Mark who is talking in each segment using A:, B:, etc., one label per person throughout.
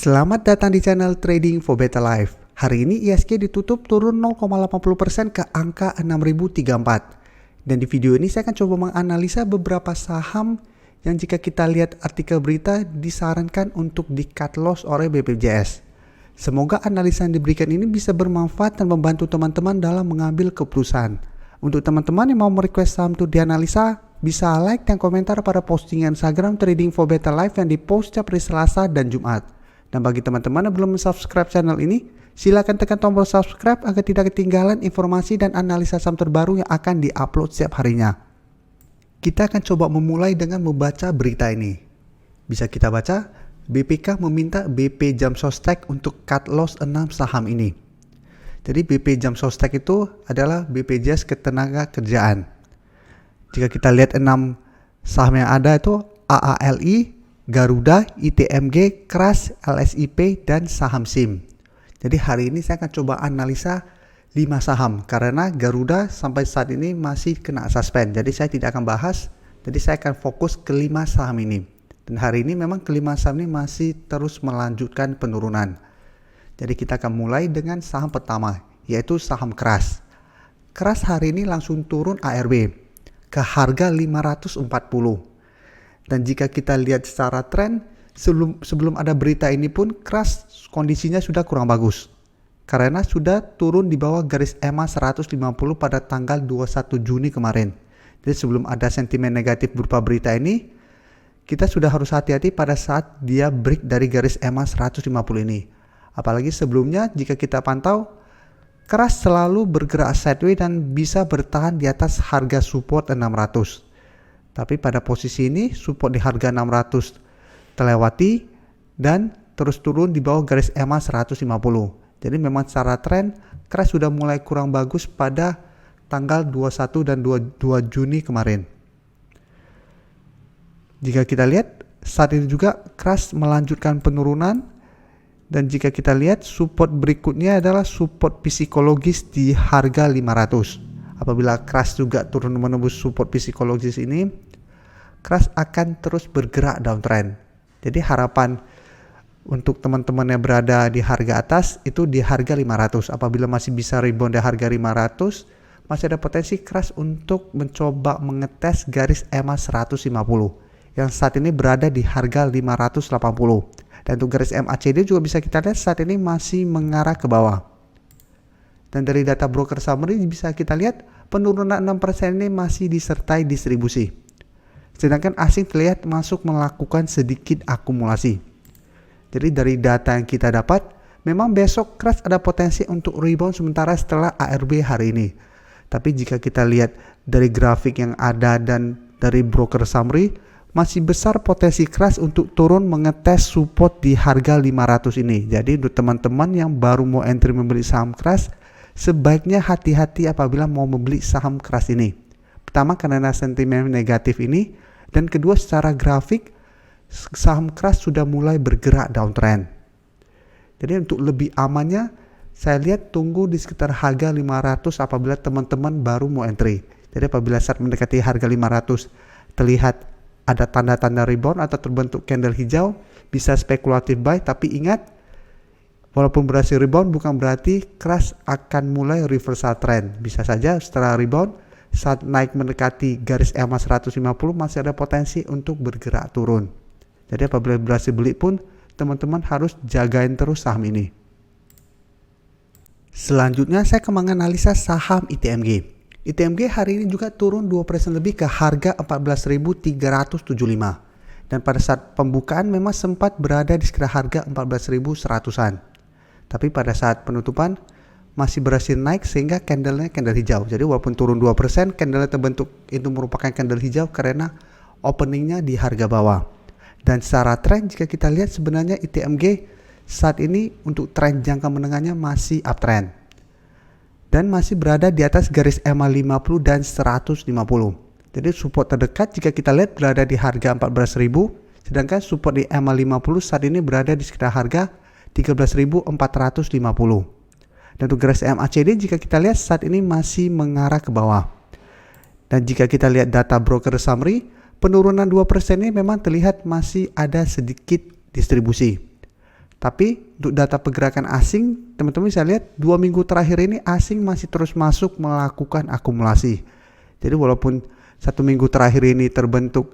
A: Selamat datang di channel Trading for Better Life. Hari ini ISG ditutup turun 0,80% ke angka 6034. Dan di video ini saya akan coba menganalisa beberapa saham yang jika kita lihat artikel berita disarankan untuk di cut loss oleh BPJS. Semoga analisa yang diberikan ini bisa bermanfaat dan membantu teman-teman dalam mengambil keputusan. Untuk teman-teman yang mau merequest saham untuk dianalisa, bisa like dan komentar pada postingan Instagram Trading for Better Life yang dipost setiap hari Selasa dan Jumat. Dan bagi teman-teman yang belum subscribe channel ini, silakan tekan tombol subscribe agar tidak ketinggalan informasi dan analisa saham terbaru yang akan diupload setiap harinya. Kita akan coba memulai dengan membaca berita ini. Bisa kita baca, BPK meminta BP Jam Sostek untuk cut loss 6 saham ini. Jadi BP Jam Sostek itu adalah BPJS Ketenagakerjaan. Jika kita lihat 6 saham yang ada itu AALI, Garuda, ITMG, Kras, LSIP, dan saham SIM. Jadi hari ini saya akan coba analisa 5 saham karena Garuda sampai saat ini masih kena suspend. Jadi saya tidak akan bahas, jadi saya akan fokus ke 5 saham ini. Dan hari ini memang kelima saham ini masih terus melanjutkan penurunan. Jadi kita akan mulai dengan saham pertama, yaitu saham Kras. Kras hari ini langsung turun ARB ke harga 540. Dan jika kita lihat secara tren, sebelum ada berita ini pun Kras kondisinya sudah kurang bagus. Karena sudah turun di bawah garis EMA 150 pada tanggal 21 Juni kemarin. Jadi sebelum ada sentimen negatif berupa berita ini, kita sudah harus hati-hati pada saat dia break dari garis EMA 150 ini. Apalagi sebelumnya jika kita pantau, Kras selalu bergerak sideways dan bisa bertahan di atas harga support 600. Tapi pada posisi ini support di harga 600 terlewati dan terus turun di bawah garis EMA 150. Jadi memang secara tren Kras sudah mulai kurang bagus pada tanggal 21 dan 22 Juni kemarin. Jika kita lihat saat ini juga Kras melanjutkan penurunan, dan jika kita lihat support berikutnya adalah support psikologis di harga 500. Apabila Kras juga turun menembus support psikologis ini, Kras akan terus bergerak downtrend. Jadi harapan untuk teman-teman yang berada di harga atas itu di harga 500. Apabila masih bisa rebound di harga 500, masih ada potensi Kras untuk mencoba mengetes garis EMA 150 yang saat ini berada di harga 580. Dan untuk garis MACD juga bisa kita lihat saat ini masih mengarah ke bawah. Dan dari data broker summary bisa kita lihat penurunan 6% ini masih disertai distribusi. Sedangkan asing terlihat masuk melakukan sedikit akumulasi. Jadi dari data yang kita dapat, memang besok Kras ada potensi untuk rebound sementara setelah ARB hari ini. Tapi jika kita lihat dari grafik yang ada dan dari broker summary, masih besar potensi Kras untuk turun mengetes support di harga 500 ini. Jadi untuk teman-teman yang baru mau entry membeli saham Kras, sebaiknya hati-hati apabila mau membeli saham Kras ini. Pertama karena sentimen negatif ini, dan kedua secara grafik saham Kras sudah mulai bergerak downtrend. Jadi untuk lebih amannya saya lihat tunggu di sekitar harga 500 apabila teman-teman baru mau entry. Jadi apabila saat mendekati harga 500 terlihat ada tanda-tanda rebound atau terbentuk candle hijau, bisa spekulatif buy, tapi ingat walaupun berhasil rebound bukan berarti Kras akan mulai reversal trend. Bisa saja setelah rebound saat naik mendekati garis EMA 150 masih ada potensi untuk bergerak turun. Jadi apabila berhasil beli pun teman-teman harus jagain terus saham ini. Selanjutnya saya akan menganalisa saham ITMG. ITMG hari ini juga turun 2% lebih ke harga 14.375. Dan pada saat pembukaan memang sempat berada di sekitar harga 14.100-an. Tapi pada saat penutupan masih berhasil naik sehingga candlenya candle hijau. Jadi walaupun turun 2%, candlenya terbentuk itu merupakan candle hijau karena openingnya di harga bawah. Dan secara tren jika kita lihat sebenarnya ITMG saat ini untuk tren jangka menengahnya masih uptrend. Dan masih berada di atas garis EMA 50 dan 150. Jadi support terdekat jika kita lihat berada di harga 14.000, sedangkan support di EMA 50 saat ini berada di sekitar harga 13.450. Dan untuk garis MACD jika kita lihat saat ini masih mengarah ke bawah. Dan jika kita lihat data broker summary, penurunan 2% ini memang terlihat masih ada sedikit distribusi. Tapi untuk data pergerakan asing, teman-teman bisa lihat 2 minggu terakhir ini asing masih terus masuk melakukan akumulasi. Jadi walaupun 1 minggu terakhir ini terbentuk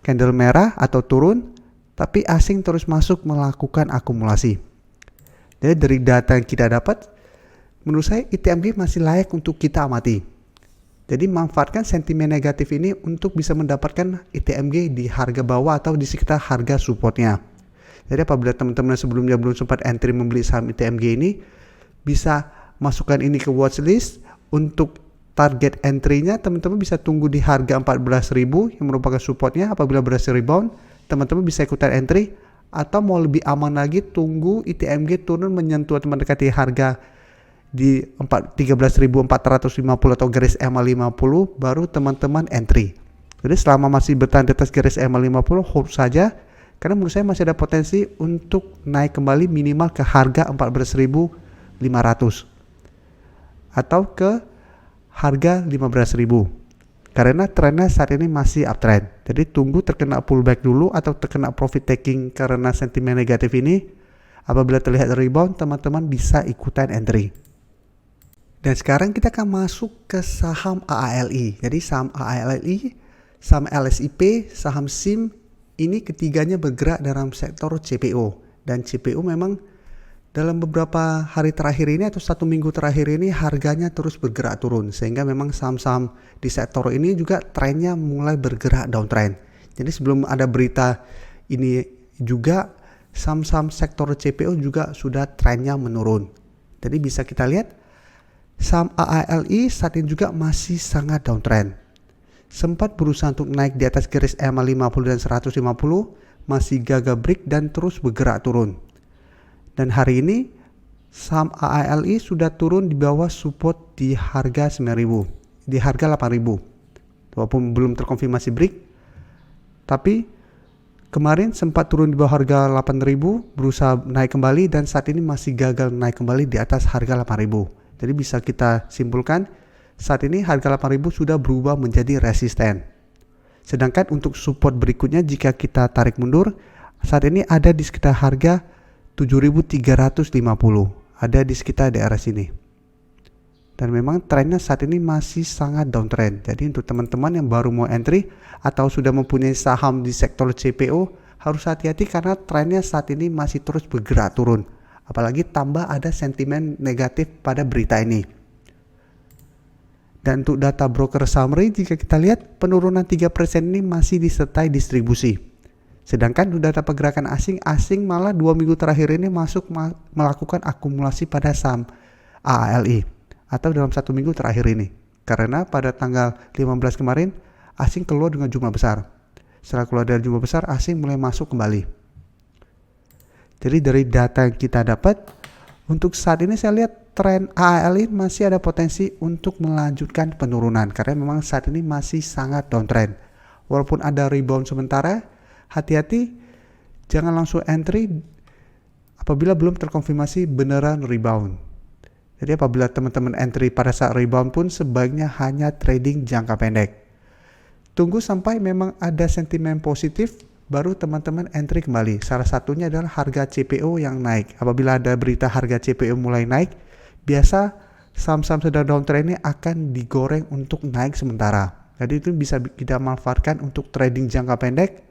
A: candle merah atau turun, tapi asing terus masuk melakukan akumulasi. Jadi dari data yang kita dapat, menurut saya ITMG masih layak untuk kita amati. Jadi manfaatkan sentimen negatif ini untuk bisa mendapatkan ITMG di harga bawah atau di sekitar harga supportnya. Jadi apabila teman-teman sebelumnya belum sempat entry membeli saham ITMG ini, bisa masukkan ini ke watchlist. Untuk target entry-nya teman-teman bisa tunggu di harga 14.000 yang merupakan supportnya. Apabila berhasil rebound, teman-teman bisa ikutan entry, atau mau lebih aman lagi tunggu ITMG turun menyentuh atau mendekati harga di 13.450 atau garis EMA 50 baru teman-teman entry. Jadi selama masih bertahan di atas garis EMA 50 hold saja, karena menurut saya masih ada potensi untuk naik kembali minimal ke harga 14.500 atau ke harga 15.000. Karena trennya saat ini masih uptrend. Jadi tunggu terkena pullback dulu atau terkena profit taking karena sentimen negatif ini. Apabila terlihat rebound, teman-teman bisa ikutan entry. Dan sekarang kita akan masuk ke saham AALI. Jadi saham AALI, saham LSIP, saham SIM, ini ketiganya bergerak dalam sektor CPO. Dan CPO memang dalam beberapa hari terakhir ini atau 1 minggu terakhir ini harganya terus bergerak turun. Sehingga memang saham-saham di sektor ini juga trennya mulai bergerak downtrend. Jadi sebelum ada berita ini juga saham-saham sektor CPO juga sudah trennya menurun. Jadi bisa kita lihat saham AALI saat ini juga masih sangat downtrend. Sempat berusaha untuk naik di atas garis EMA 50 dan 150, masih gagal break dan terus bergerak turun. Dan hari ini saham AALI sudah turun di bawah support di harga 9.000, di harga 8.000. Walaupun belum terkonfirmasi break, tapi kemarin sempat turun di bawah harga 8.000, berusaha naik kembali dan saat ini masih gagal naik kembali di atas harga 8.000. Jadi bisa kita simpulkan saat ini harga 8.000 sudah berubah menjadi resisten. Sedangkan untuk support berikutnya jika kita tarik mundur, saat ini ada di sekitar harga 7.350, ada di sekitar daerah sini. Dan memang trennya saat ini masih sangat downtrend. Jadi untuk teman-teman yang baru mau entry atau sudah mempunyai saham di sektor CPO, harus hati-hati karena trennya saat ini masih terus bergerak turun. Apalagi tambah ada sentimen negatif pada berita ini. Dan untuk data broker summary, jika kita lihat penurunan 3% ini masih disertai distribusi. Sedangkan untuk data pergerakan asing malah 2 minggu terakhir ini masuk melakukan akumulasi pada saham AALI atau dalam 1 minggu terakhir ini. Karena pada tanggal 15 kemarin asing keluar dengan jumlah besar. Setelah keluar dari jumlah besar, asing mulai masuk kembali. Jadi dari data yang kita dapat, untuk saat ini saya lihat tren AALI masih ada potensi untuk melanjutkan penurunan karena memang saat ini masih sangat downtrend. Walaupun ada rebound sementara, hati-hati jangan langsung entry apabila belum terkonfirmasi beneran rebound. Jadi apabila teman-teman entry pada saat rebound pun sebaiknya hanya trading jangka pendek. Tunggu sampai memang ada sentimen positif baru teman-teman entry kembali. Salah satunya adalah harga CPO yang naik. Apabila ada berita harga CPO mulai naik, biasa saham-saham sedang downtrend ini akan digoreng untuk naik sementara. Jadi itu bisa kita manfaatkan untuk trading jangka pendek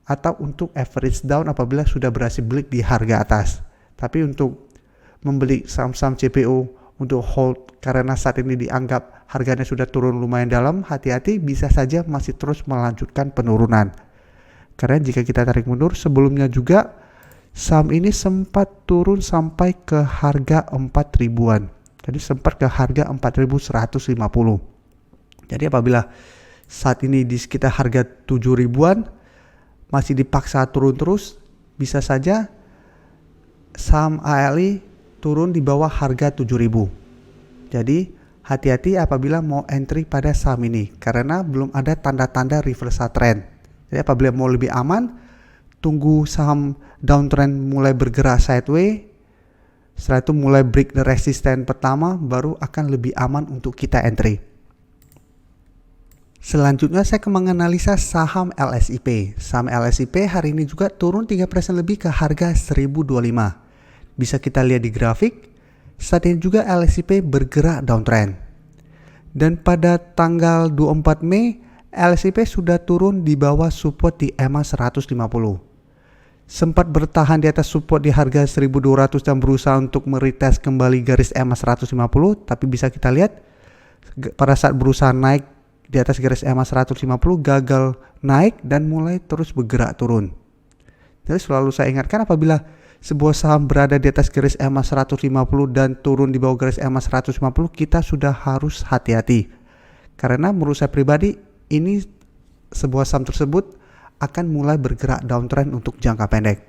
A: atau untuk average down apabila sudah berhasil beli di harga atas. Tapi untuk membeli saham-saham CPO untuk hold karena saat ini dianggap harganya sudah turun lumayan dalam, hati-hati bisa saja masih terus melanjutkan penurunan. Karena jika kita tarik mundur sebelumnya juga saham ini sempat turun sampai ke harga 4.000-an. Jadi sempat ke harga 4.150. Jadi apabila saat ini di sekitar harga 7.000-an masih dipaksa turun terus, bisa saja saham AALI turun di bawah harga 7.000. Jadi hati-hati apabila mau entry pada saham ini karena belum ada tanda-tanda reversal trend. Jadi apabila mau lebih aman, tunggu saham downtrend mulai bergerak sideways. Setelah itu mulai break resisten pertama, baru akan lebih aman untuk kita entry. Selanjutnya saya akan menganalisa saham LSIP. Saham LSIP hari ini juga turun 3% lebih ke harga 1025. Bisa kita lihat di grafik, saat ini juga LSIP bergerak downtrend. Dan pada tanggal 24 Mei, LSIP sudah turun di bawah support di EMA 150. Sempat bertahan di atas support di harga 1200 dan berusaha untuk meretest kembali garis EMA 150, tapi bisa kita lihat pada saat berusaha naik di atas garis EMA 150 gagal naik dan mulai terus bergerak turun. Jadi selalu saya ingatkan, apabila sebuah saham berada di atas garis EMA 150 dan turun di bawah garis EMA 150, kita sudah harus hati-hati. Karena menurut saya pribadi, ini sebuah saham tersebut akan mulai bergerak downtrend untuk jangka pendek.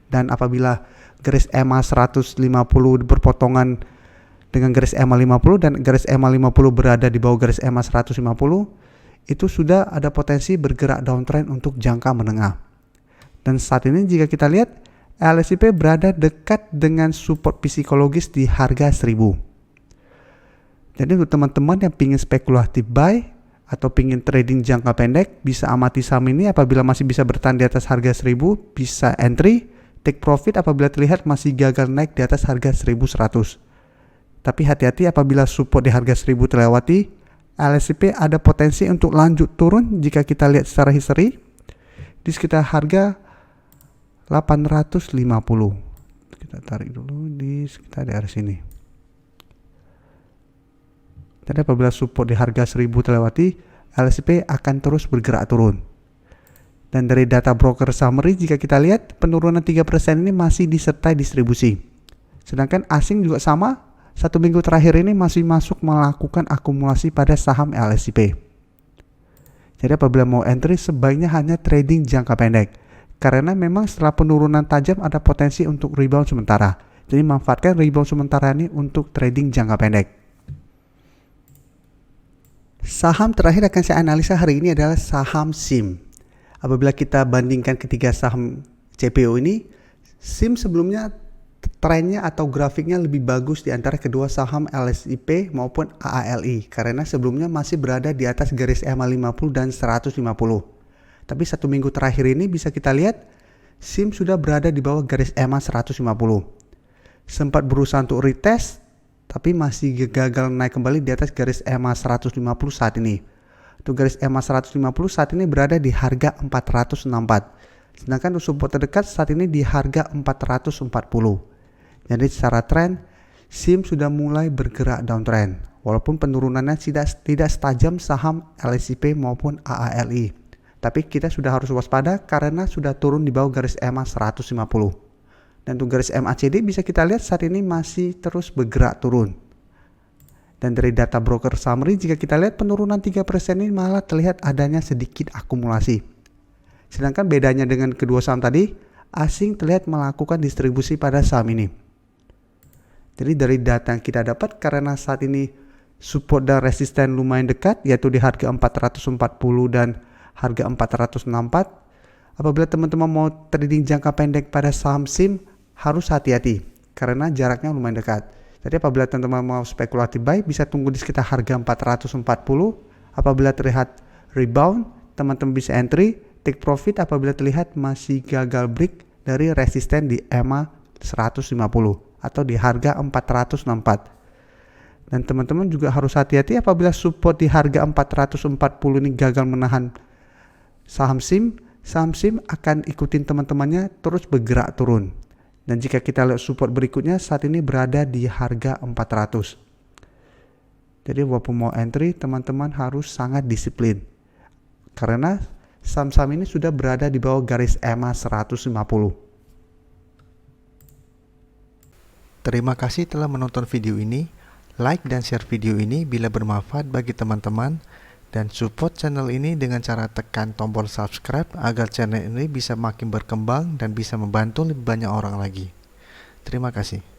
A: Dan apabila garis EMA 150 berpotongan dengan garis EMA 50 dan garis EMA 50 berada di bawah garis EMA 150, itu sudah ada potensi bergerak downtrend untuk jangka menengah. Dan saat ini jika kita lihat, LSIP berada dekat dengan support psikologis di harga 1000. Jadi untuk teman-teman yang ingin spekulatif buy atau ingin trading jangka pendek, bisa amati saham ini. Apabila masih bisa bertahan di atas harga 1000, bisa entry, take profit apabila terlihat masih gagal naik di atas harga 1100. Tapi hati-hati apabila support di harga 1000 terlewati, LSIP ada potensi untuk lanjut turun jika kita lihat secara history di sekitar harga 850. Kita tarik dulu di sekitar daerah sini. Jadi apabila support di harga 1000 terlewati, LSIP akan terus bergerak turun. Dan dari data broker summary, jika kita lihat penurunan 3% ini masih disertai distribusi. Sedangkan asing juga sama, 1 minggu terakhir ini masih masuk melakukan akumulasi pada saham LSIP. Jadi apabila mau entry, sebaiknya hanya trading jangka pendek. Karena memang setelah penurunan tajam ada potensi untuk rebound sementara. Jadi manfaatkan rebound sementara ini untuk trading jangka pendek. Saham terakhir akan saya analisa hari ini adalah saham SIM. Apabila kita bandingkan ketiga saham CPO ini, SIM sebelumnya trennya atau grafiknya lebih bagus di antara kedua saham LSIP maupun AALI. Karena sebelumnya masih berada di atas garis EMA 50 dan 150. Tapi 1 minggu terakhir ini bisa kita lihat SIM sudah berada di bawah garis EMA 150. Sempat berusaha untuk retest, tapi masih gagal naik kembali di atas garis EMA 150 saat ini. Untuk garis EMA 150 saat ini berada di harga 464. Sedangkan untuk support terdekat saat ini di harga 440. Jadi secara tren SIM sudah mulai bergerak downtrend. Walaupun penurunannya tidak setajam saham LSIP maupun AALI. Tapi kita sudah harus waspada karena sudah turun di bawah garis EMA 150. Dan untuk garis MACD bisa kita lihat saat ini masih terus bergerak turun. Dan dari data broker summary jika kita lihat penurunan 3% ini malah terlihat adanya sedikit akumulasi. Sedangkan bedanya dengan kedua saham tadi, asing terlihat melakukan distribusi pada saham ini. Jadi dari data yang kita dapat, karena saat ini support dan resisten lumayan dekat, yaitu di harga 440 dan harga 464. Apabila teman-teman mau trading jangka pendek pada saham SIM, harus hati-hati karena jaraknya lumayan dekat. Jadi apabila teman-teman mau spekulatif buy, bisa tunggu di sekitar harga 440. Apabila terlihat rebound, teman-teman bisa entry, take profit apabila terlihat masih gagal break dari resisten di EMA 150 atau di harga 464. Dan teman-teman juga harus hati-hati apabila support di harga 440 ini gagal menahan saham SIM akan ikutin teman-temannya terus bergerak turun. Dan jika kita lihat support berikutnya saat ini berada di harga 400. Jadi walaupun mau entry, teman-teman harus sangat disiplin. Karena saham-saham ini sudah berada di bawah garis EMA 150. Terima kasih telah menonton video ini. Like dan share video ini bila bermanfaat bagi teman-teman. Dan support channel ini dengan cara tekan tombol subscribe agar channel ini bisa makin berkembang dan bisa membantu lebih banyak orang lagi. Terima kasih.